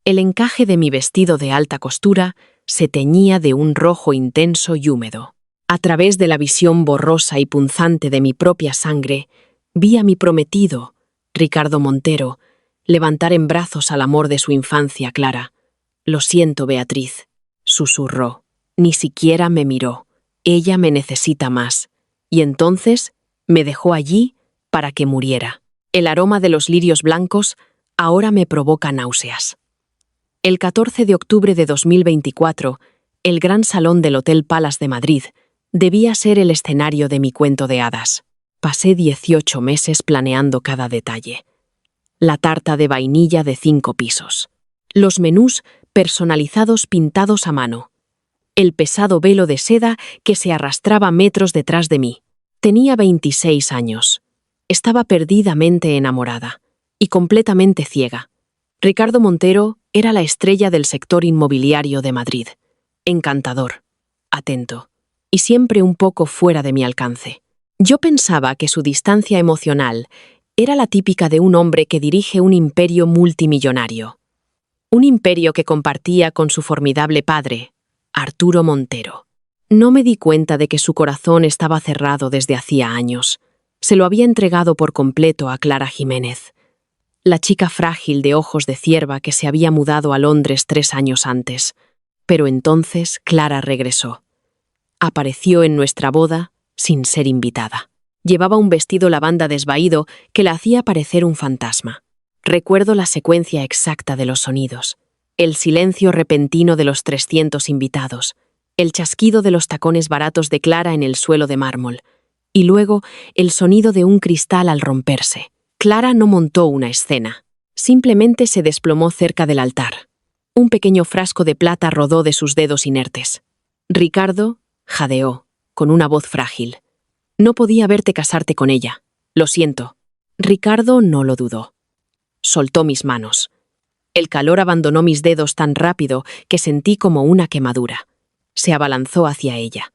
El encaje de mi vestido de alta costura se teñía de un rojo intenso y húmedo. A través de la visión borrosa y punzante de mi propia sangre, vi a mi prometido, Ricardo Montero, levantar en brazos al amor de su infancia Clara. «Lo siento, Beatriz», susurró. Ni siquiera me miró. Ella me necesita más. Y entonces me dejó allí para que muriera. El aroma de los lirios blancos ahora me provoca náuseas. El 14 de octubre de 2024, el gran salón del Hotel Palace de Madrid debía ser el escenario de mi cuento de hadas. Pasé 18 meses planeando cada detalle. La tarta de vainilla de 5 pisos. Los menús personalizados pintados a mano. El pesado velo de seda que se arrastraba metros detrás de mí. Tenía 26 años. Estaba perdidamente enamorada y completamente ciega. Ricardo Montero era la estrella del sector inmobiliario de Madrid. Encantador, atento y siempre un poco fuera de mi alcance. Yo pensaba que su distancia emocional era la típica de un hombre que dirige un imperio multimillonario. Un imperio que compartía con su formidable padre, Arturo Montero. No me di cuenta de que su corazón estaba cerrado desde hacía años. Se lo había entregado por completo a Clara Jiménez, la chica frágil de ojos de cierva que se había mudado a Londres 3 años antes. Pero entonces Clara regresó. Apareció en nuestra boda sin ser invitada. Llevaba un vestido lavanda desvaído que la hacía parecer un fantasma. Recuerdo la secuencia exacta de los sonidos, el silencio repentino de los 300 invitados, el chasquido de los tacones baratos de Clara en el suelo de mármol, y luego el sonido de un cristal al romperse. Clara no montó una escena, simplemente se desplomó cerca del altar. Un pequeño frasco de plata rodó de sus dedos inertes. Ricardo jadeó, con una voz frágil. «No podía verte casarte con ella. Lo siento». Ricardo no lo dudó. Soltó mis manos. El calor abandonó mis dedos tan rápido que sentí como una quemadura. Se abalanzó hacia ella.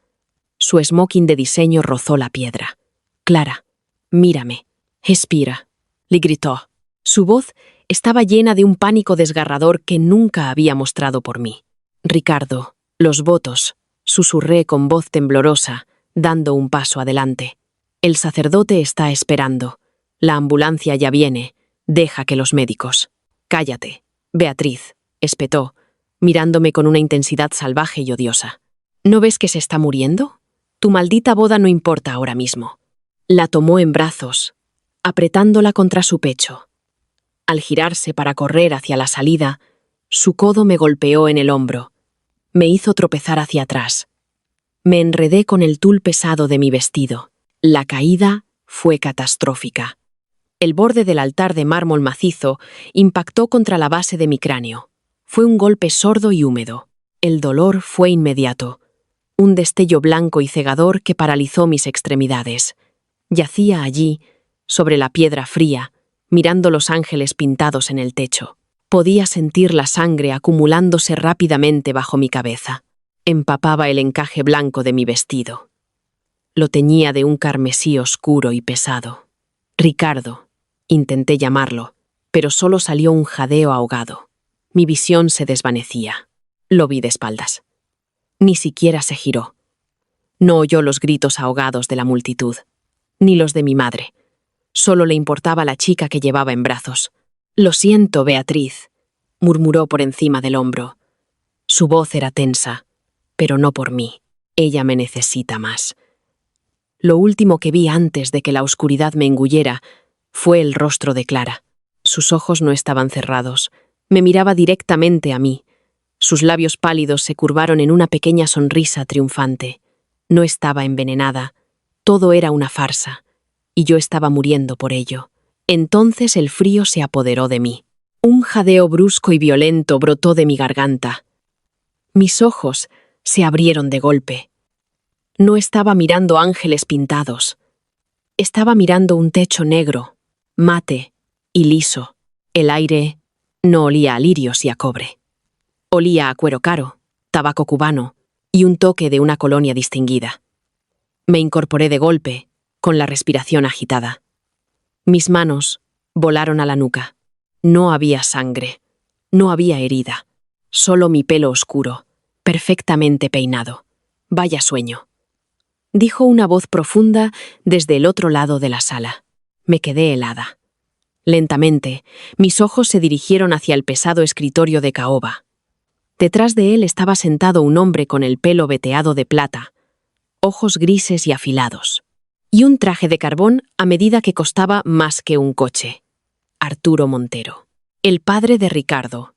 Su smoking de diseño rozó la piedra. «Clara, mírame. Respira», le gritó. Su voz estaba llena de un pánico desgarrador que nunca había mostrado por mí. «Ricardo, los votos», susurré con voz temblorosa, dando un paso adelante. «El sacerdote está esperando. La ambulancia ya viene. Deja que los médicos». «Cállate, Beatriz», espetó, mirándome con una intensidad salvaje y odiosa. «¿No ves que se está muriendo? Tu maldita boda no importa ahora mismo». La tomó en brazos, apretándola contra su pecho. Al girarse para correr hacia la salida, su codo me golpeó en el hombro. Me hizo tropezar hacia atrás. Me enredé con el tul pesado de mi vestido. La caída fue catastrófica. El borde del altar de mármol macizo impactó contra la base de mi cráneo. Fue un golpe sordo y húmedo. El dolor fue inmediato. Un destello blanco y cegador que paralizó mis extremidades. Yacía allí, sobre la piedra fría, mirando los ángeles pintados en el techo. Podía sentir la sangre acumulándose rápidamente bajo mi cabeza. Empapaba el encaje blanco de mi vestido. Lo teñía de un carmesí oscuro y pesado. «Ricardo», intenté llamarlo, pero solo salió un jadeo ahogado. Mi visión se desvanecía. Lo vi de espaldas. Ni siquiera se giró. No oyó los gritos ahogados de la multitud, ni los de mi madre. Solo le importaba la chica que llevaba en brazos. «Lo siento, Beatriz», murmuró por encima del hombro. Su voz era tensa, pero no por mí. Ella me necesita más. Lo último que vi antes de que la oscuridad me engullera fue el rostro de Clara. Sus ojos no estaban cerrados. Me miraba directamente a mí. Sus labios pálidos se curvaron en una pequeña sonrisa triunfante. No estaba envenenada. Todo era una farsa. Y yo estaba muriendo por ello. Entonces el frío se apoderó de mí. Un jadeo brusco y violento brotó de mi garganta. Mis ojos se abrieron de golpe. No estaba mirando ángeles pintados. Estaba mirando un techo negro, mate y liso. El aire no olía a lirios y a cobre. Olía a cuero caro, tabaco cubano y un toque de una colonia distinguida. Me incorporé de golpe, con la respiración agitada. Mis manos volaron a la nuca. No había sangre. No había herida, solo mi pelo oscuro, perfectamente peinado. Vaya sueño. Dijo una voz profunda desde el otro lado de la sala. Me quedé helada. Lentamente, mis ojos se dirigieron hacia el pesado escritorio de caoba. Detrás de él estaba sentado un hombre con el pelo veteado de plata, ojos grises y afilados, y un traje de carbón a medida que costaba más que un coche. Arturo Montero, el padre de Ricardo,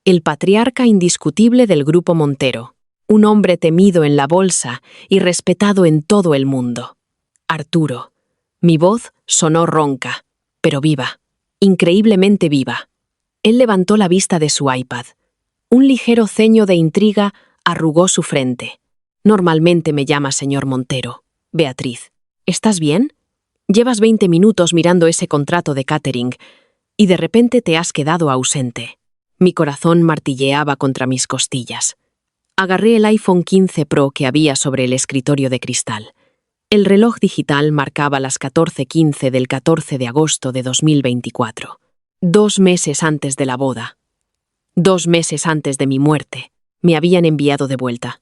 el patriarca indiscutible del grupo Montero, un hombre temido en la bolsa y respetado en todo el mundo. Arturo. Mi voz sonó ronca, pero viva, increíblemente viva. Él levantó la vista de su iPad. Un ligero ceño de intriga arrugó su frente. Normalmente me llama señor Montero. Beatriz, ¿estás bien? Llevas 20 minutos mirando ese contrato de catering y de repente te has quedado ausente. Mi corazón martilleaba contra mis costillas. Agarré el iPhone 15 Pro que había sobre el escritorio de cristal. El reloj digital marcaba las 14:15 del 14 de agosto de 2024. 2 meses antes de la boda. 2 meses antes de mi muerte, me habían enviado de vuelta.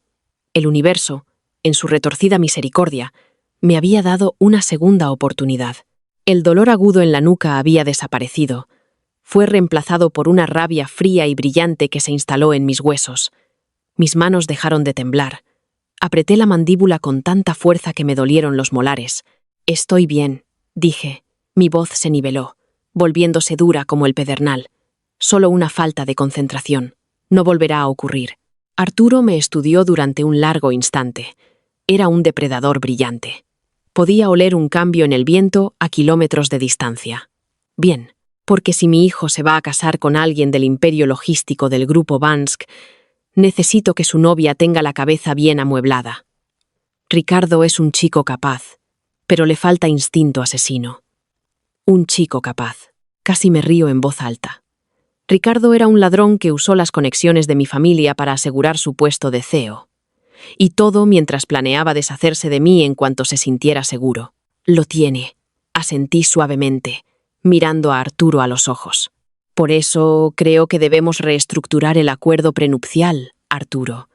El universo, en su retorcida misericordia, me había dado una segunda oportunidad. El dolor agudo en la nuca había desaparecido. Fue reemplazado por una rabia fría y brillante que se instaló en mis huesos. Mis manos dejaron de temblar. Apreté la mandíbula con tanta fuerza que me dolieron los molares. Estoy bien, dije. Mi voz se niveló, volviéndose dura como el pedernal. Solo una falta de concentración. No volverá a ocurrir. Arturo me estudió durante un largo instante. Era un depredador brillante. Podía oler un cambio en el viento a kilómetros de distancia. Bien, porque si mi hijo se va a casar con alguien del imperio logístico del grupo Bansk, necesito que su novia tenga la cabeza bien amueblada. Ricardo es un chico capaz, pero le falta instinto asesino. Un chico capaz. Casi me río en voz alta. Ricardo era un ladrón que usó las conexiones de mi familia para asegurar su puesto de CEO. Y todo mientras planeaba deshacerse de mí en cuanto se sintiera seguro. Lo tiene, asentí suavemente, mirando a Arturo a los ojos. Por eso creo que debemos reestructurar el acuerdo prenupcial, Arturo.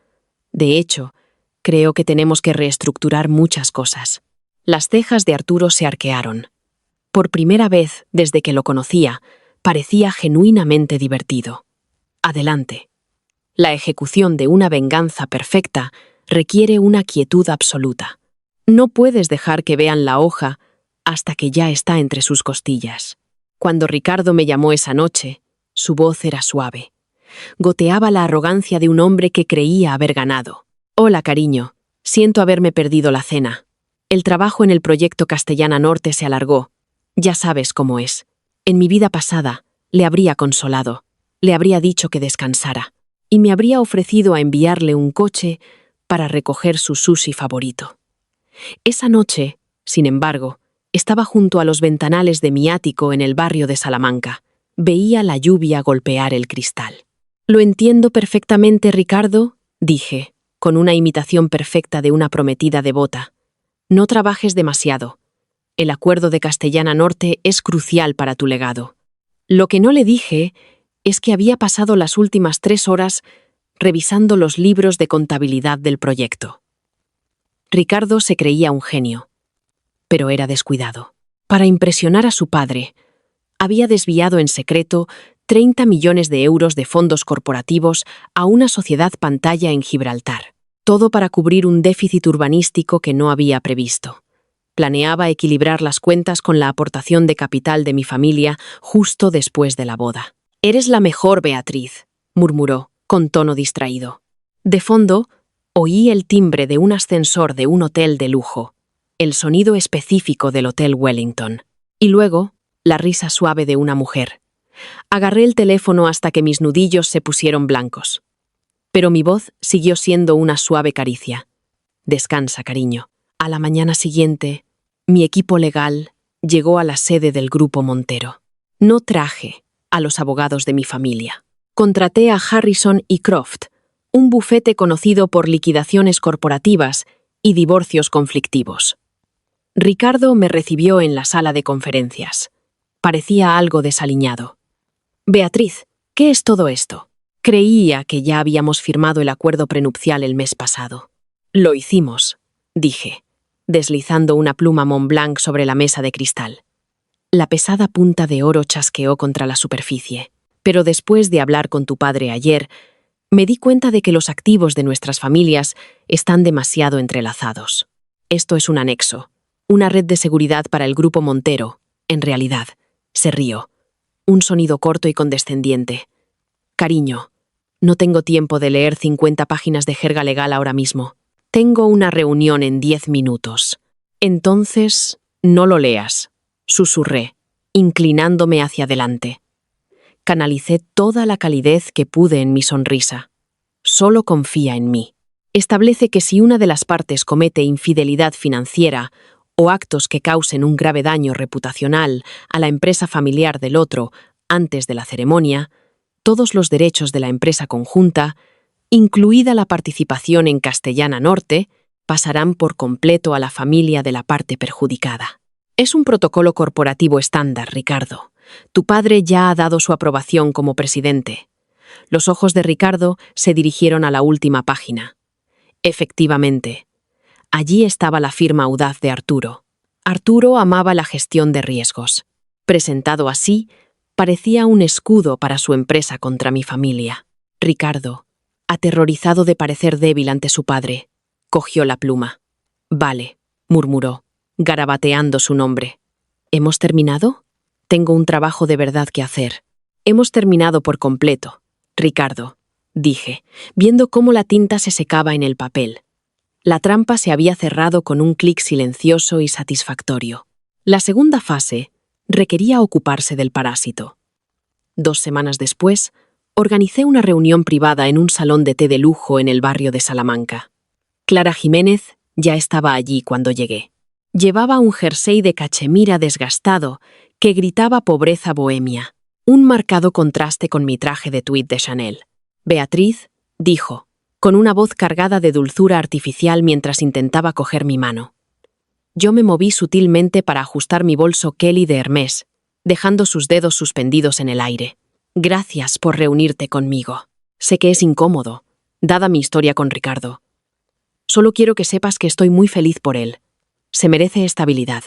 De hecho, creo que tenemos que reestructurar muchas cosas. Las cejas de Arturo se arquearon. Por primera vez desde que lo conocía, parecía genuinamente divertido. Adelante. La ejecución de una venganza perfecta requiere una quietud absoluta. No puedes dejar que vean la hoja hasta que ya está entre sus costillas. Cuando Ricardo me llamó esa noche, su voz era suave. Goteaba la arrogancia de un hombre que creía haber ganado. Hola, cariño. Siento haberme perdido la cena. El trabajo en el proyecto Castellana Norte se alargó. Ya sabes cómo es. En mi vida pasada, le habría consolado, le habría dicho que descansara, y me habría ofrecido a enviarle un coche para recoger su sushi favorito. Esa noche, sin embargo, estaba junto a los ventanales de mi ático en el barrio de Salamanca. Veía la lluvia golpear el cristal. «Lo entiendo perfectamente, Ricardo», dije, con una imitación perfecta de una prometida devota. «No trabajes demasiado. El acuerdo de Castellana Norte es crucial para tu legado». Lo que no le dije es que había pasado las últimas 3 horas revisando los libros de contabilidad del proyecto. Ricardo se creía un genio, pero era descuidado. Para impresionar a su padre, había desviado en secreto 30 millones de euros de fondos corporativos a una sociedad pantalla en Gibraltar, todo para cubrir un déficit urbanístico que no había previsto. Planeaba equilibrar las cuentas con la aportación de capital de mi familia justo después de la boda. «Eres la mejor, Beatriz», murmuró, con tono distraído. De fondo, oí el timbre de un ascensor de un hotel de lujo, el sonido específico del Hotel Wellington, y luego, la risa suave de una mujer. Agarré el teléfono hasta que mis nudillos se pusieron blancos. Pero mi voz siguió siendo una suave caricia. «Descansa, cariño». A la mañana siguiente, mi equipo legal llegó a la sede del Grupo Montero. No traje a los abogados de mi familia. Contraté a Harrison y Croft, un bufete conocido por liquidaciones corporativas y divorcios conflictivos. Ricardo me recibió en la sala de conferencias. Parecía algo desaliñado. «Beatriz, ¿Qué es todo esto? Creía que ya habíamos firmado el acuerdo prenupcial el mes pasado. Lo hicimos, dije, deslizando una pluma Montblanc sobre la mesa de cristal. La pesada punta de oro chasqueó contra la superficie, pero después de hablar con tu padre ayer, me di cuenta de que los activos de nuestras familias están demasiado entrelazados. Esto es un anexo, una red de seguridad para el grupo Montero, en realidad. Se rió. Un sonido corto y condescendiente. Cariño, no tengo tiempo de leer 50 páginas de jerga legal ahora mismo. Tengo una reunión en 10 minutos. Entonces, no lo leas, susurré, inclinándome hacia adelante. Canalicé toda la calidez que pude en mi sonrisa. Solo confía en mí. Establece que si una de las partes comete infidelidad financiera o actos que causen un grave daño reputacional a la empresa familiar del otro antes de la ceremonia, todos los derechos de la empresa conjunta, incluida la participación en Castellana Norte, pasarán por completo a la familia de la parte perjudicada. Es un protocolo corporativo estándar, Ricardo. Tu padre ya ha dado su aprobación como presidente. Los ojos de Ricardo se dirigieron a la última página. Efectivamente, allí estaba la firma audaz de Arturo. Arturo amaba la gestión de riesgos. Presentado así, parecía un escudo para su empresa contra mi familia. Ricardo, aterrorizado de parecer débil ante su padre, cogió la pluma. Vale, murmuró, garabateando su nombre. ¿Hemos terminado? Tengo un trabajo de verdad que hacer. Hemos terminado por completo, Ricardo, dije, viendo cómo la tinta se secaba en el papel. La trampa se había cerrado con un clic silencioso y satisfactorio. La segunda fase requería ocuparse del parásito. 2 semanas después, organicé una reunión privada en un salón de té de lujo en el barrio de Salamanca. Clara Jiménez ya estaba allí cuando llegué. Llevaba un jersey de cachemira desgastado que gritaba pobreza bohemia, un marcado contraste con mi traje de tweed de Chanel. Beatriz, dijo, con una voz cargada de dulzura artificial mientras intentaba coger mi mano. Yo me moví sutilmente para ajustar mi bolso Kelly de Hermès, dejando sus dedos suspendidos en el aire. Gracias por reunirte conmigo. Sé que es incómodo, dada mi historia con Ricardo. Solo quiero que sepas que estoy muy feliz por él. Se merece estabilidad.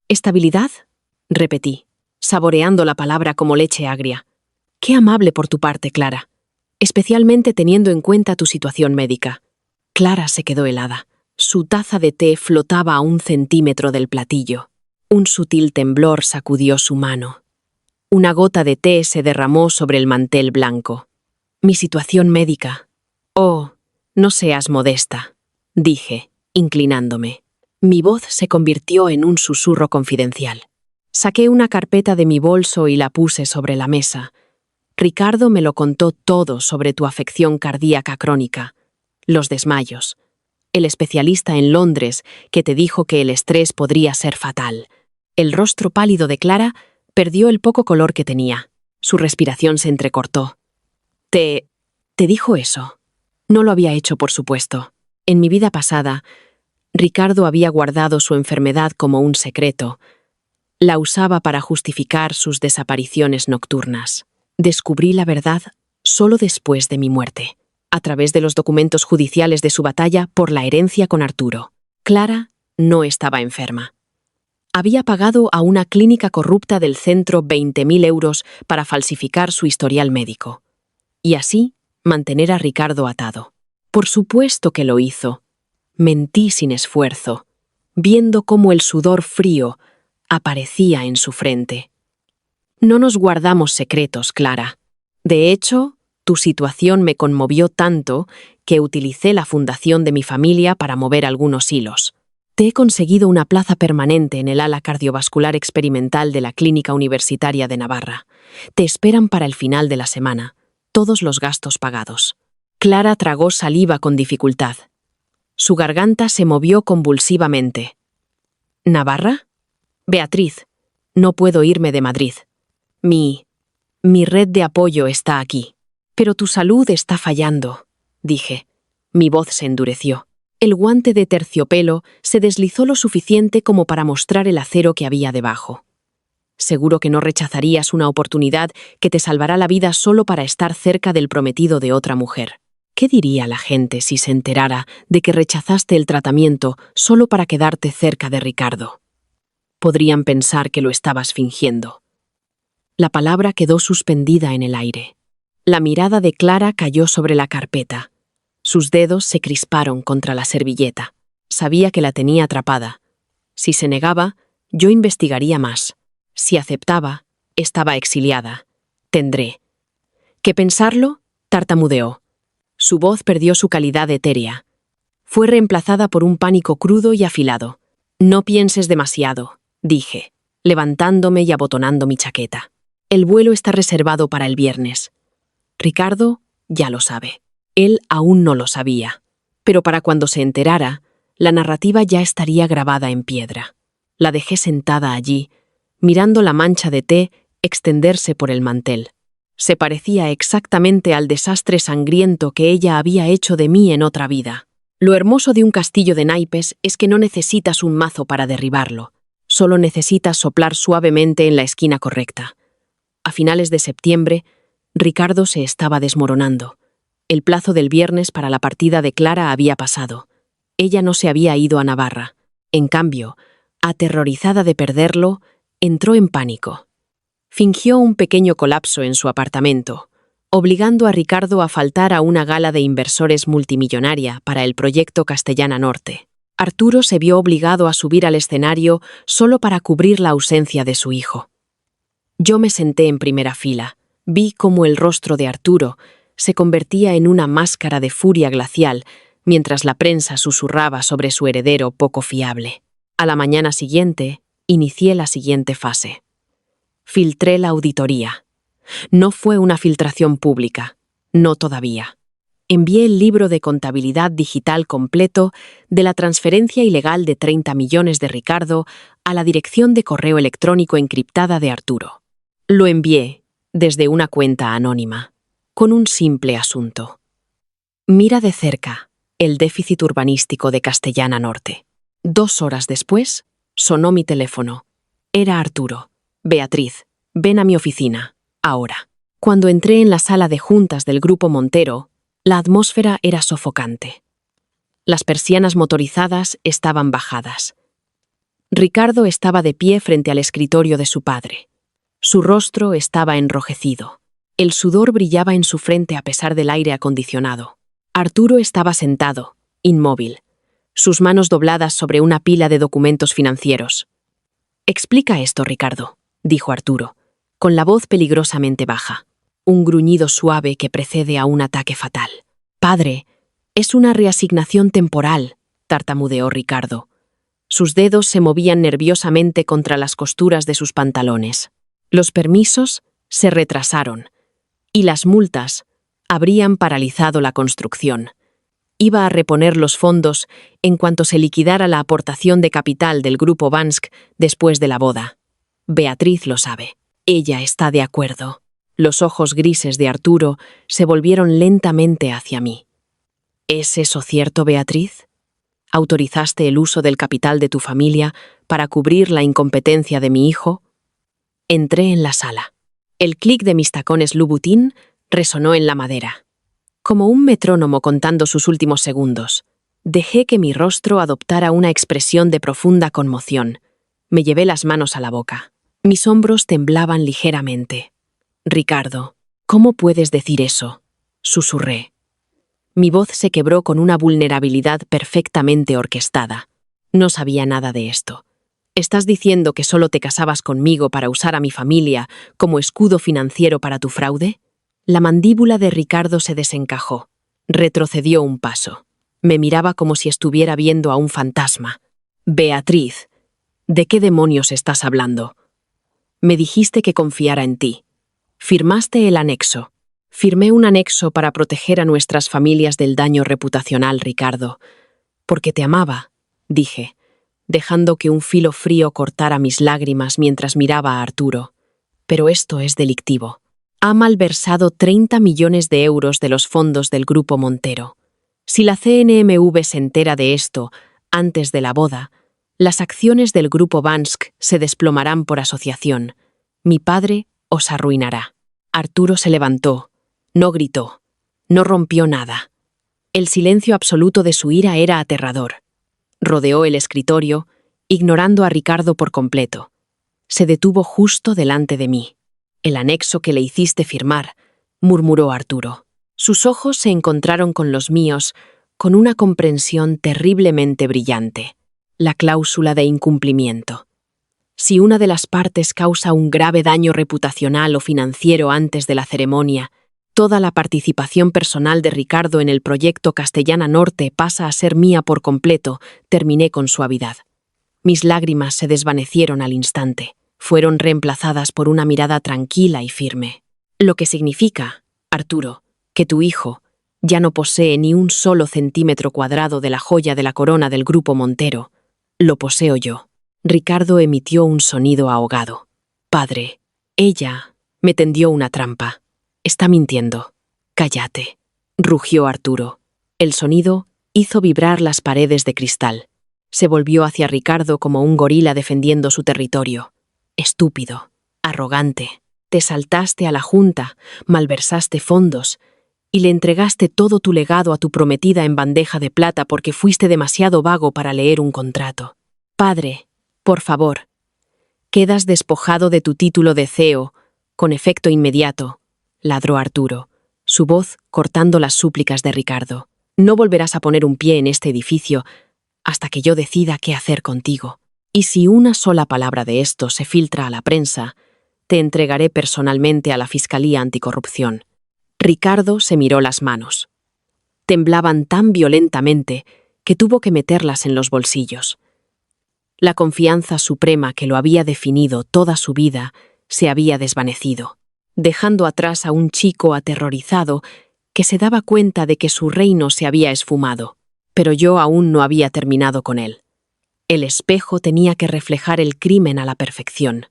¿Estabilidad? Repetí, saboreando la palabra como leche agria. Qué amable por tu parte, Clara. Especialmente teniendo en cuenta tu situación médica. Clara se quedó helada. Su taza de té flotaba a 1 centímetro del platillo. Un sutil temblor sacudió su mano. Una gota de té se derramó sobre el mantel blanco. Mi situación médica. Oh, no seas modesta, dije, inclinándome. Mi voz se convirtió en un susurro confidencial. Saqué una carpeta de mi bolso y la puse sobre la mesa. Ricardo me lo contó todo sobre tu afección cardíaca crónica, los desmayos, el especialista en Londres que te dijo que el estrés podría ser fatal. El rostro pálido de Clara perdió el poco color que tenía. Su respiración se entrecortó. ¿Te dijo eso? No lo había hecho, por supuesto. En mi vida pasada, Ricardo había guardado su enfermedad como un secreto. La usaba para justificar sus desapariciones nocturnas. Descubrí la verdad solo después de mi muerte, a través de los documentos judiciales de su batalla por la herencia con Arturo. Clara no estaba enferma. Había pagado a una clínica corrupta del centro 20.000 euros para falsificar su historial médico. Y así mantener a Ricardo atado. Por supuesto que lo hizo. Mentí sin esfuerzo, viendo cómo el sudor frío aparecía en su frente. No nos guardamos secretos, Clara. De hecho, tu situación me conmovió tanto que utilicé la fundación de mi familia para mover algunos hilos. Te he conseguido una plaza permanente en el ala cardiovascular experimental de la Clínica Universitaria de Navarra. Te esperan para el final de la semana, todos los gastos pagados. Clara tragó saliva con dificultad. Su garganta se movió convulsivamente. ¿Navarra? Beatriz, no puedo irme de Madrid. Mi red de apoyo está aquí. Pero tu salud está fallando, dije. Mi voz se endureció. El guante de terciopelo se deslizó lo suficiente como para mostrar el acero que había debajo. Seguro que no rechazarías una oportunidad que te salvará la vida solo para estar cerca del prometido de otra mujer. ¿Qué diría la gente si se enterara de que rechazaste el tratamiento solo para quedarte cerca de Ricardo? Podrían pensar que lo estabas fingiendo. La palabra quedó suspendida en el aire. La mirada de Clara cayó sobre la carpeta. Sus dedos se crisparon contra la servilleta. Sabía que la tenía atrapada. Si se negaba, yo investigaría más. Si aceptaba, estaba exiliada. Tendré que pensarlo, tartamudeó. Su voz perdió su calidad etérea. Fue reemplazada por un pánico crudo y afilado. No pienses demasiado, dije, levantándome y abotonando mi chaqueta. El vuelo está reservado para el viernes. Ricardo ya lo sabe. Él aún no lo sabía. Pero para cuando se enterara, la narrativa ya estaría grabada en piedra. La dejé sentada allí, mirando la mancha de té extenderse por el mantel. Se parecía exactamente al desastre sangriento que ella había hecho de mí en otra vida. Lo hermoso de un castillo de naipes es que no necesitas un mazo para derribarlo. Solo necesitas soplar suavemente en la esquina correcta. A finales de septiembre, Ricardo se estaba desmoronando. El plazo del viernes para la partida de Clara había pasado. Ella no se había ido a Navarra. En cambio, aterrorizada de perderlo, entró en pánico. Fingió un pequeño colapso en su apartamento, obligando a Ricardo a faltar a una gala de inversores multimillonaria para el proyecto Castellana Norte. Arturo se vio obligado a subir al escenario solo para cubrir la ausencia de su hijo. Yo me senté en primera fila. Vi cómo el rostro de Arturo se convertía en una máscara de furia glacial mientras la prensa susurraba sobre su heredero poco fiable. A la mañana siguiente, inicié la siguiente fase. Filtré la auditoría. No fue una filtración pública, no todavía. Envié el libro de contabilidad digital completo de la transferencia ilegal de 30 millones de Ricardo a la dirección de correo electrónico encriptada de Arturo. Lo envié desde una cuenta anónima, con un simple asunto. Mira de cerca el déficit urbanístico de Castellana Norte. 2 horas después, sonó mi teléfono. Era Arturo. Beatriz, ven a mi oficina, ahora. Cuando entré en la sala de juntas del Grupo Montero, la atmósfera era sofocante. Las persianas motorizadas estaban bajadas. Ricardo estaba de pie frente al escritorio de su padre. Su rostro estaba enrojecido. El sudor brillaba en su frente a pesar del aire acondicionado. Arturo estaba sentado, inmóvil, sus manos dobladas sobre una pila de documentos financieros. «Explica esto, Ricardo», dijo Arturo, con la voz peligrosamente baja, un gruñido suave que precede a un ataque fatal. «Padre, es una reasignación temporal», tartamudeó Ricardo. Sus dedos se movían nerviosamente contra las costuras de sus pantalones. Los permisos se retrasaron, y las multas habrían paralizado la construcción. Iba a reponer los fondos en cuanto se liquidara la aportación de capital del Grupo Bansk después de la boda. Beatriz lo sabe. Ella está de acuerdo. Los ojos grises de Arturo se volvieron lentamente hacia mí. ¿Es eso cierto, Beatriz? ¿Autorizaste el uso del capital de tu familia para cubrir la incompetencia de mi hijo? Entré en la sala. El clic de mis tacones Louboutin resonó en la madera. Como un metrónomo contando sus últimos segundos, dejé que mi rostro adoptara una expresión de profunda conmoción. Me llevé las manos a la boca. Mis hombros temblaban ligeramente. «Ricardo, ¿cómo puedes decir eso?», susurré. Mi voz se quebró con una vulnerabilidad perfectamente orquestada. No sabía nada de esto. ¿Estás diciendo que solo te casabas conmigo para usar a mi familia como escudo financiero para tu fraude? La mandíbula de Ricardo se desencajó. Retrocedió un paso. Me miraba como si estuviera viendo a un fantasma. «Beatriz, ¿de qué demonios estás hablando? Me dijiste que confiara en ti. Firmaste el anexo». Firmé un anexo para proteger a nuestras familias del daño reputacional, Ricardo. Porque te amaba, dije, dejando que un filo frío cortara mis lágrimas mientras miraba a Arturo. Pero esto es delictivo. Ha malversado 30 millones de euros de los fondos del Grupo Montero. Si la CNMV se entera de esto antes de la boda, las acciones del Grupo Bansk se desplomarán por asociación. Mi padre os arruinará. Arturo se levantó. No gritó. No rompió nada. El silencio absoluto de su ira era aterrador. Rodeó el escritorio, ignorando a Ricardo por completo. Se detuvo justo delante de mí. El anexo que le hiciste firmar, murmuró Arturo. Sus ojos se encontraron con los míos, con una comprensión terriblemente brillante. La cláusula de incumplimiento. Si una de las partes causa un grave daño reputacional o financiero antes de la ceremonia, toda la participación personal de Ricardo en el proyecto Castellana Norte pasa a ser mía por completo, terminé con suavidad. Mis lágrimas se desvanecieron al instante. Fueron reemplazadas por una mirada tranquila y firme. Lo que significa, Arturo, que tu hijo ya no posee ni un solo centímetro cuadrado de la joya de la corona del Grupo Montero. Lo poseo yo. Ricardo emitió un sonido ahogado. Padre, ella me tendió una trampa. Está mintiendo. Cállate, rugió Arturo. El sonido hizo vibrar las paredes de cristal. Se volvió hacia Ricardo como un gorila defendiendo su territorio. Estúpido, arrogante, te saltaste a la junta, malversaste fondos y le entregaste todo tu legado a tu prometida en bandeja de plata porque fuiste demasiado vago para leer un contrato. Padre, por favor, quedas despojado de tu título de CEO, con efecto inmediato, ladró Arturo, su voz cortando las súplicas de Ricardo. No volverás a poner un pie en este edificio hasta que yo decida qué hacer contigo. Y si una sola palabra de esto se filtra a la prensa, te entregaré personalmente a la Fiscalía Anticorrupción. Ricardo se miró las manos. Temblaban tan violentamente que tuvo que meterlas en los bolsillos. La confianza suprema que lo había definido toda su vida se había desvanecido, dejando atrás a un chico aterrorizado que se daba cuenta de que su reino se había esfumado. Pero yo aún no había terminado con él. El espejo tenía que reflejar el crimen a la perfección.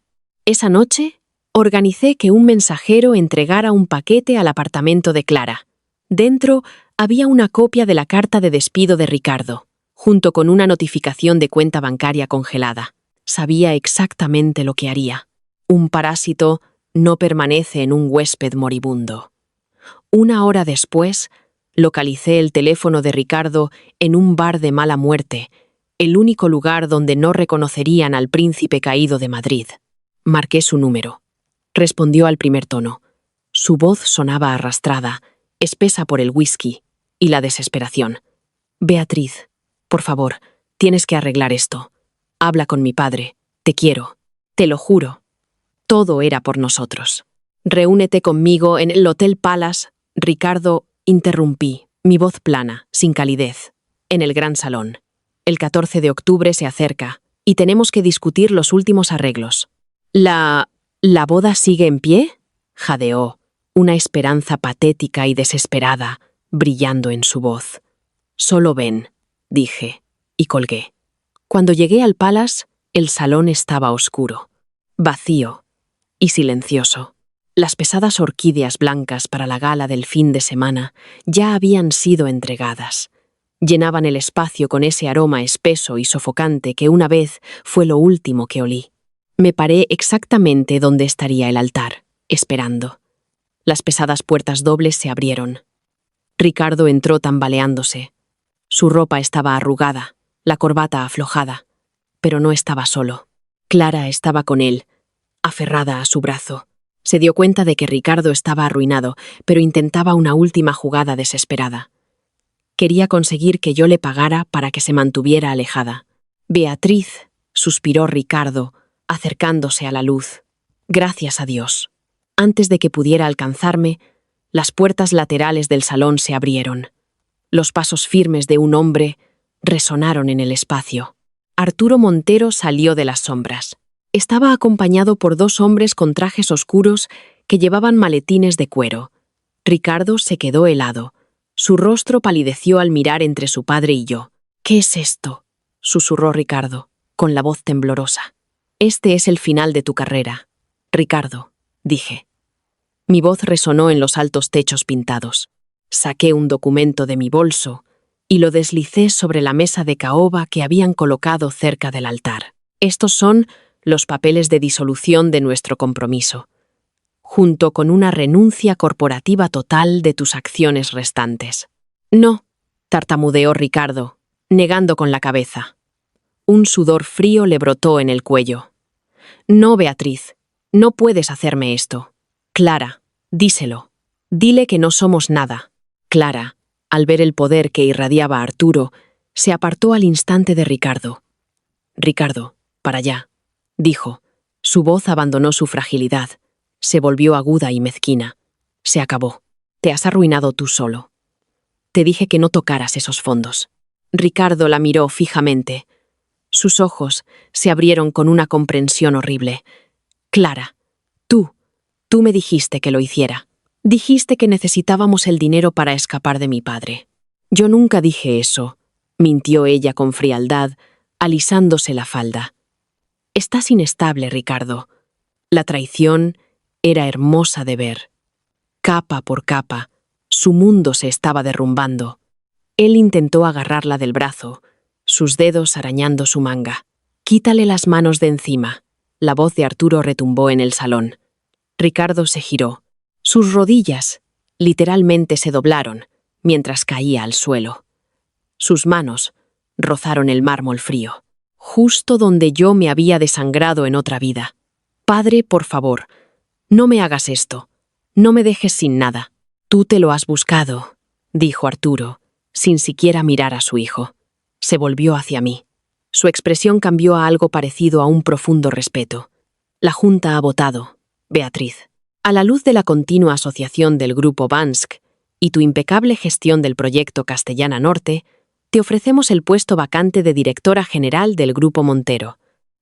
Esa noche, organicé que un mensajero entregara un paquete al apartamento de Clara. Dentro había una copia de la carta de despido de Ricardo, junto con una notificación de cuenta bancaria congelada. Sabía exactamente lo que haría. Un parásito no permanece en un huésped moribundo. Una hora después, localicé el teléfono de Ricardo en un bar de mala muerte, el único lugar donde no reconocerían al príncipe caído de Madrid. Marqué su número. Respondió al primer tono. Su voz sonaba arrastrada, espesa por el whisky y la desesperación. Beatriz, por favor, tienes que arreglar esto. Habla con mi padre. Te quiero. Te lo juro. Todo era por nosotros. Reúnete conmigo en el Hotel Palace. Ricardo, interrumpí, mi voz plana, sin calidez, en el gran salón. El 14 de octubre se acerca y tenemos que discutir los últimos arreglos. ¿La boda sigue en pie? Jadeó, una esperanza patética y desesperada, brillando en su voz. Solo ven, dije, y colgué. Cuando llegué al Palace, el salón estaba oscuro, vacío y silencioso. Las pesadas orquídeas blancas para la gala del fin de semana ya habían sido entregadas. Llenaban el espacio con ese aroma espeso y sofocante que una vez fue lo último que olí. Me paré exactamente donde estaría el altar, esperando. Las pesadas puertas dobles se abrieron. Ricardo entró tambaleándose. Su ropa estaba arrugada, la corbata aflojada, pero no estaba solo. Clara estaba con él, aferrada a su brazo. Se dio cuenta de que Ricardo estaba arruinado, pero intentaba una última jugada desesperada. Quería conseguir que yo le pagara para que se mantuviera alejada. Beatriz, suspiró Ricardo, acercándose a la luz. Gracias a Dios. Antes de que pudiera alcanzarme, las puertas laterales del salón se abrieron. Los pasos firmes de un hombre resonaron en el espacio. Arturo Montero salió de las sombras. Estaba acompañado por dos hombres con trajes oscuros que llevaban maletines de cuero. Ricardo se quedó helado. Su rostro palideció al mirar entre su padre y yo. «¿Qué es esto?», susurró Ricardo, con la voz temblorosa. «Este es el final de tu carrera, Ricardo», dije. Mi voz resonó en los altos techos pintados. Saqué un documento de mi bolso y lo deslicé sobre la mesa de caoba que habían colocado cerca del altar. «Estos son los papeles de disolución de nuestro compromiso, junto con una renuncia corporativa total de tus acciones restantes. No, tartamudeó Ricardo, negando con la cabeza. Un sudor frío le brotó en el cuello. No, Beatriz, no puedes hacerme esto. Clara, díselo. Dile que no somos nada. Clara, al ver el poder que irradiaba Arturo, se apartó al instante de Ricardo. Ricardo, para allá, dijo. Su voz abandonó su fragilidad. Se volvió aguda y mezquina. Se acabó. Te has arruinado tú solo. Te dije que no tocaras esos fondos. Ricardo la miró fijamente. Sus ojos se abrieron con una comprensión horrible. Clara, tú me dijiste que lo hiciera. Dijiste que necesitábamos el dinero para escapar de mi padre. Yo nunca dije eso, mintió ella con frialdad, alisándose la falda. Estás inestable, Ricardo. La traición era hermosa de ver. Capa por capa, su mundo se estaba derrumbando. Él intentó agarrarla del brazo, sus dedos arañando su manga. Quítale las manos de encima. La voz de Arturo retumbó en el salón. Ricardo se giró. Sus rodillas literalmente se doblaron mientras caía al suelo. Sus manos rozaron el mármol frío, justo donde yo me había desangrado en otra vida. Padre, por favor, no me hagas esto. No me dejes sin nada. Tú te lo has buscado, dijo Arturo, sin siquiera mirar a su hijo. Se volvió hacia mí. Su expresión cambió a algo parecido a un profundo respeto. La Junta ha votado, Beatriz. A la luz de la continua asociación del Grupo Bansk y tu impecable gestión del proyecto Castellana Norte, te ofrecemos el puesto vacante de directora general del Grupo Montero.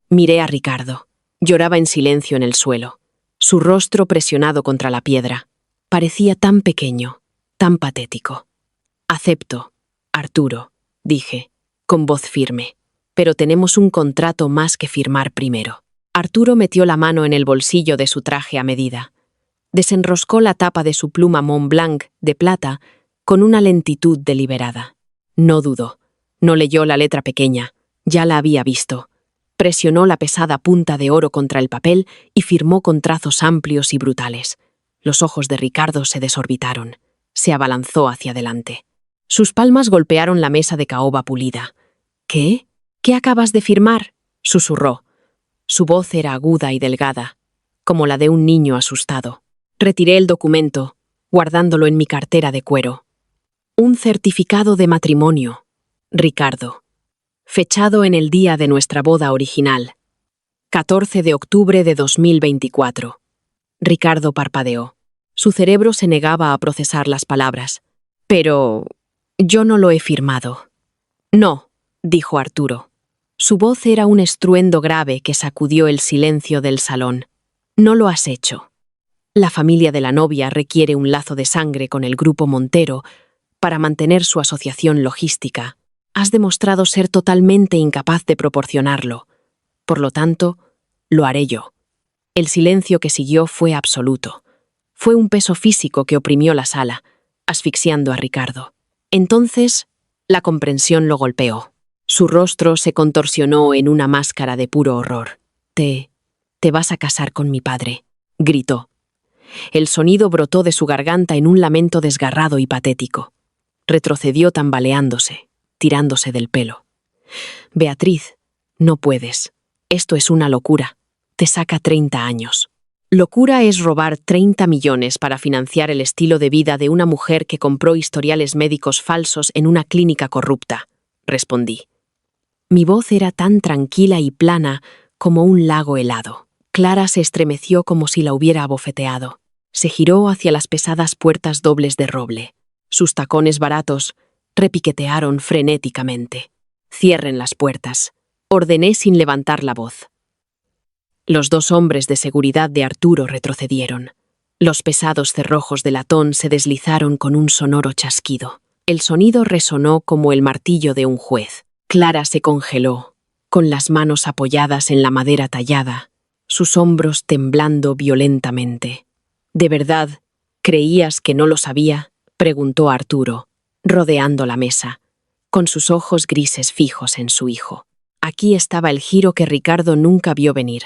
Miré a Ricardo. Lloraba en silencio en el suelo, su rostro presionado contra la piedra. Parecía tan pequeño, tan patético. Acepto, Arturo, dije, con voz firme, pero tenemos un contrato más que firmar primero. Arturo metió la mano en el bolsillo de su traje a medida. Desenroscó la tapa de su pluma Montblanc de plata con una lentitud deliberada. No dudó. No leyó la letra pequeña. Ya la había visto. Presionó la pesada punta de oro contra el papel y firmó con trazos amplios y brutales. Los ojos de Ricardo se desorbitaron. Se abalanzó hacia adelante. Sus palmas golpearon la mesa de caoba pulida. ¿Qué? ¿Qué acabas de firmar?, susurró. Su voz era aguda y delgada, como la de un niño asustado. Retiré el documento, guardándolo en mi cartera de cuero. Un certificado de matrimonio, Ricardo. Fechado en el día de nuestra boda original. 14 de octubre de 2024. Ricardo parpadeó. Su cerebro se negaba a procesar las palabras. Pero yo no lo he firmado. No, dijo Arturo. Su voz era un estruendo grave que sacudió el silencio del salón. No lo has hecho. La familia de la novia requiere un lazo de sangre con el Grupo Montero para mantener su asociación logística. Has demostrado ser totalmente incapaz de proporcionarlo. Por lo tanto, lo haré yo. El silencio que siguió fue absoluto. Fue un peso físico que oprimió la sala, asfixiando a Ricardo. Entonces, la comprensión lo golpeó. Su rostro se contorsionó en una máscara de puro horror. Te vas a casar con mi padre, gritó. El sonido brotó de su garganta en un lamento desgarrado y patético. Retrocedió tambaleándose, tirándose del pelo. Beatriz, no puedes. Esto es una locura. Te saca 30 años. Locura es robar 30 millones para financiar el estilo de vida de una mujer que compró historiales médicos falsos en una clínica corrupta, respondí. Mi voz era tan tranquila y plana como un lago helado. Clara se estremeció como si la hubiera abofeteado. Se giró hacia las pesadas puertas dobles de roble. Sus tacones baratos repiquetearon frenéticamente. Cierren las puertas, ordené sin levantar la voz. Los dos hombres de seguridad de Arturo retrocedieron. Los pesados cerrojos de latón se deslizaron con un sonoro chasquido. El sonido resonó como el martillo de un juez. Clara se congeló, con las manos apoyadas en la madera tallada, sus hombros temblando violentamente. ¿De verdad creías que no lo sabía?, preguntó Arturo, rodeando la mesa, con sus ojos grises fijos en su hijo. Aquí estaba el giro que Ricardo nunca vio venir,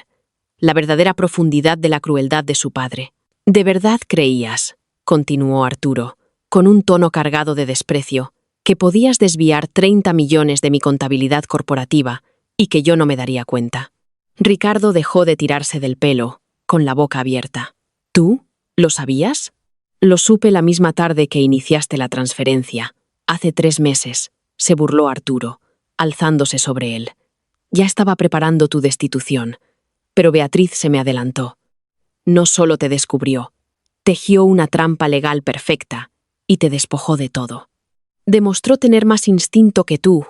la verdadera profundidad de la crueldad de su padre. ¿De verdad creías, continuó Arturo, con un tono cargado de desprecio, que podías desviar 30 millones de mi contabilidad corporativa y que yo no me daría cuenta? Ricardo dejó de tirarse del pelo, con la boca abierta. ¿Tú? ¿Lo sabías? Lo supe la misma tarde que iniciaste la transferencia. Hace 3 meses, se burló Arturo, alzándose sobre él. Ya estaba preparando tu destitución, pero Beatriz se me adelantó. No solo te descubrió, tejió una trampa legal perfecta y te despojó de todo. Demostró tener más instinto que tú.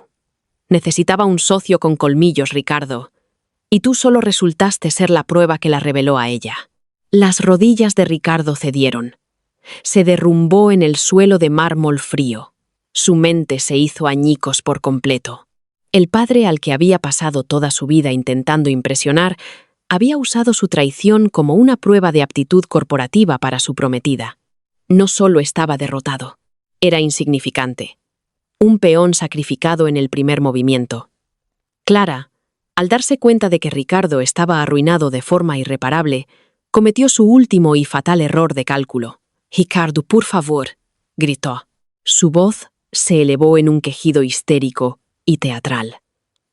Necesitaba un socio con colmillos, Ricardo, y tú solo resultaste ser la prueba que la reveló a ella. Las rodillas de Ricardo cedieron. Se derrumbó en el suelo de mármol frío. Su mente se hizo añicos por completo. El padre al que había pasado toda su vida intentando impresionar había usado su traición como una prueba de aptitud corporativa para su prometida. No solo estaba derrotado, era insignificante. Un peón sacrificado en el primer movimiento. Clara, al darse cuenta de que Ricardo estaba arruinado de forma irreparable, cometió su último y fatal error de cálculo. «Ricardo, por favor», gritó. Su voz se elevó en un quejido histérico y teatral.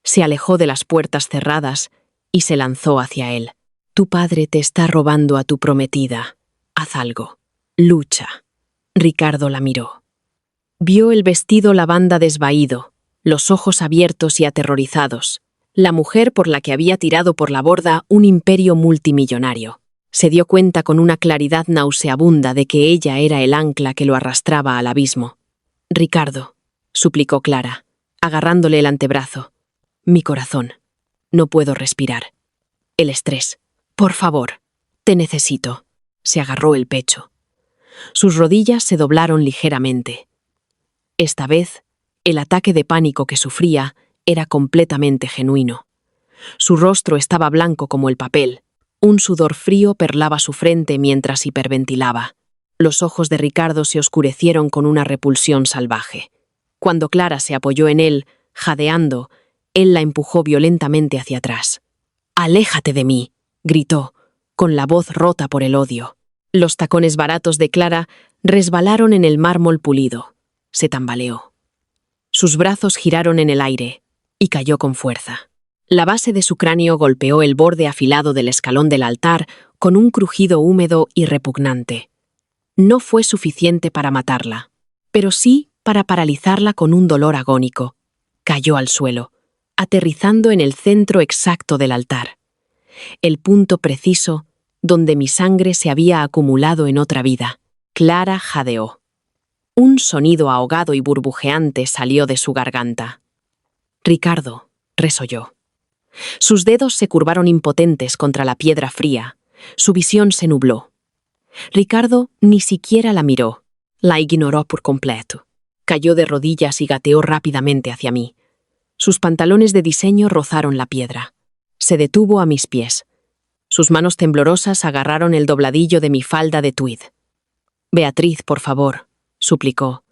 Se alejó de las puertas cerradas y se lanzó hacia él. «Tu padre te está robando a tu prometida. Haz algo. Lucha». Ricardo la miró. Vio el vestido lavanda desvaído, los ojos abiertos y aterrorizados, la mujer por la que había tirado por la borda un imperio multimillonario. Se dio cuenta con una claridad nauseabunda de que ella era el ancla que lo arrastraba al abismo. «Ricardo», suplicó Clara, agarrándole el antebrazo. «Mi corazón. No puedo respirar. El estrés. Por favor. Te necesito». Se agarró el pecho. Sus rodillas se doblaron ligeramente. Esta vez, el ataque de pánico que sufría era completamente genuino. Su rostro estaba blanco como el papel. Un sudor frío perlaba su frente mientras hiperventilaba. Los ojos de Ricardo se oscurecieron con una repulsión salvaje. Cuando Clara se apoyó en él, jadeando, él la empujó violentamente hacia atrás. «¡Aléjate de mí!», gritó, con la voz rota por el odio. Los tacones baratos de Clara resbalaron en el mármol pulido. Se tambaleó. Sus brazos giraron en el aire y cayó con fuerza. La base de su cráneo golpeó el borde afilado del escalón del altar con un crujido húmedo y repugnante. No fue suficiente para matarla, pero sí para paralizarla con un dolor agónico. Cayó al suelo, aterrizando en el centro exacto del altar. El punto preciso donde mi sangre se había acumulado en otra vida. Clara jadeó. Un sonido ahogado y burbujeante salió de su garganta. «Ricardo», resolló. Sus dedos se curvaron impotentes contra la piedra fría. Su visión se nubló. Ricardo ni siquiera la miró. La ignoró por completo. Cayó de rodillas y gateó rápidamente hacia mí. Sus pantalones de diseño rozaron la piedra. Se detuvo a mis pies. Sus manos temblorosas agarraron el dobladillo de mi falda de tweed. «Beatriz, por favor», suplicó.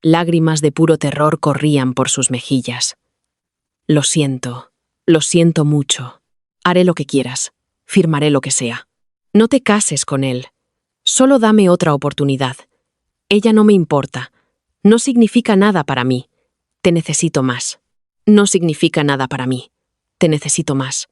Lágrimas de puro terror corrían por sus mejillas. Lo siento mucho. Haré lo que quieras. Firmaré lo que sea. No te cases con él. Solo dame otra oportunidad. Ella no me importa. No significa nada para mí. Te necesito más. No significa nada para mí. Te necesito más».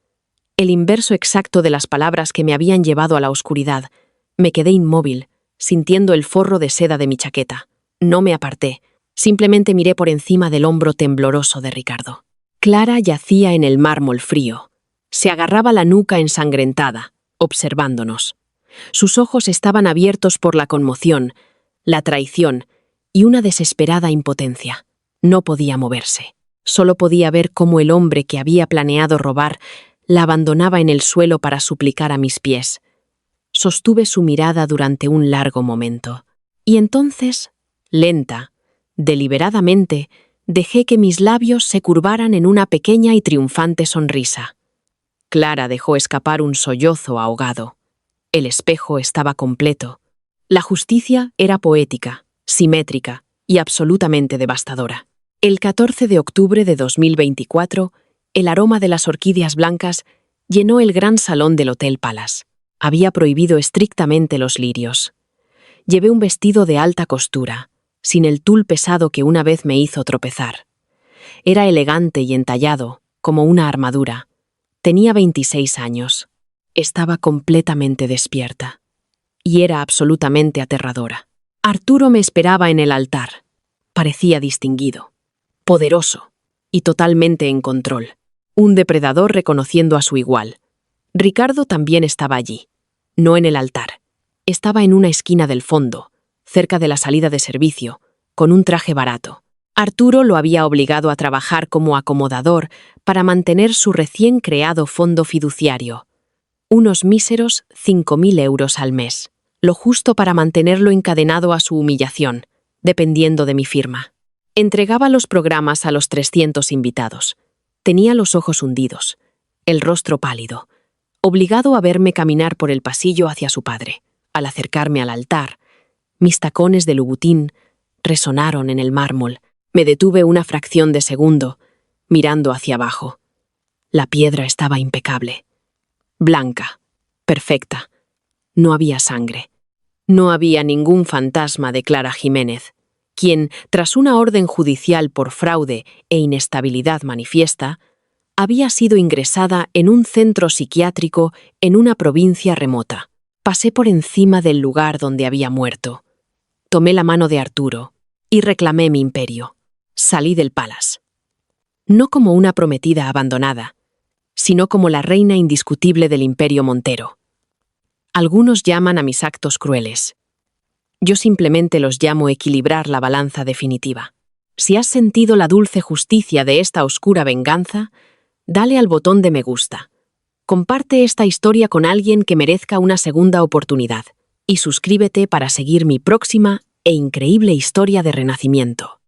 El inverso exacto de las palabras que me habían llevado a la oscuridad. Me quedé inmóvil, sintiendo el forro de seda de mi chaqueta. No me aparté. Simplemente miré por encima del hombro tembloroso de Ricardo. Clara yacía en el mármol frío. Se agarraba la nuca ensangrentada, observándonos. Sus ojos estaban abiertos por la conmoción, la traición y una desesperada impotencia. No podía moverse. Solo podía ver cómo el hombre que había planeado robar la abandonaba en el suelo para suplicar a mis pies. Sostuve su mirada durante un largo momento. Y entonces, lenta, deliberadamente, dejé que mis labios se curvaran en una pequeña y triunfante sonrisa. Clara dejó escapar un sollozo ahogado. El espejo estaba completo. La justicia era poética, simétrica y absolutamente devastadora. El 14 de octubre de 2024 El aroma de las orquídeas blancas llenó el gran salón del Hotel Palace. Había prohibido estrictamente los lirios. Llevé un vestido de alta costura, sin el tul pesado que una vez me hizo tropezar. Era elegante y entallado, como una armadura. Tenía 26 años. Estaba completamente despierta. Y era absolutamente aterradora. Arturo me esperaba en el altar. Parecía distinguido, poderoso y totalmente en control. Un depredador reconociendo a su igual. Ricardo también estaba allí, no en el altar. Estaba en una esquina del fondo, cerca de la salida de servicio, con un traje barato. Arturo lo había obligado a trabajar como acomodador para mantener su recién creado fondo fiduciario. Unos míseros 5.000 euros al mes, lo justo para mantenerlo encadenado a su humillación, dependiendo de mi firma. Entregaba los programas a los 300 invitados. Tenía los ojos hundidos, el rostro pálido, obligado a verme caminar por el pasillo hacia su padre. Al acercarme al altar, mis tacones de Louboutin resonaron en el mármol. Me detuve una fracción de segundo, mirando hacia abajo. La piedra estaba impecable, blanca, perfecta. No había sangre. No había ningún fantasma de Clara Jiménez, quien, tras una orden judicial por fraude e inestabilidad manifiesta, había sido ingresada en un centro psiquiátrico en una provincia remota. Pasé por encima del lugar donde había muerto. Tomé la mano de Arturo y reclamé mi imperio. Salí del Palace. No como una prometida abandonada, sino como la reina indiscutible del Imperio Montero. Algunos llaman a mis actos crueles. Yo simplemente los llamo equilibrar la balanza definitiva. Si has sentido la dulce justicia de esta oscura venganza, dale al botón de me gusta. Comparte esta historia con alguien que merezca una segunda oportunidad y suscríbete para seguir mi próxima e increíble historia de renacimiento.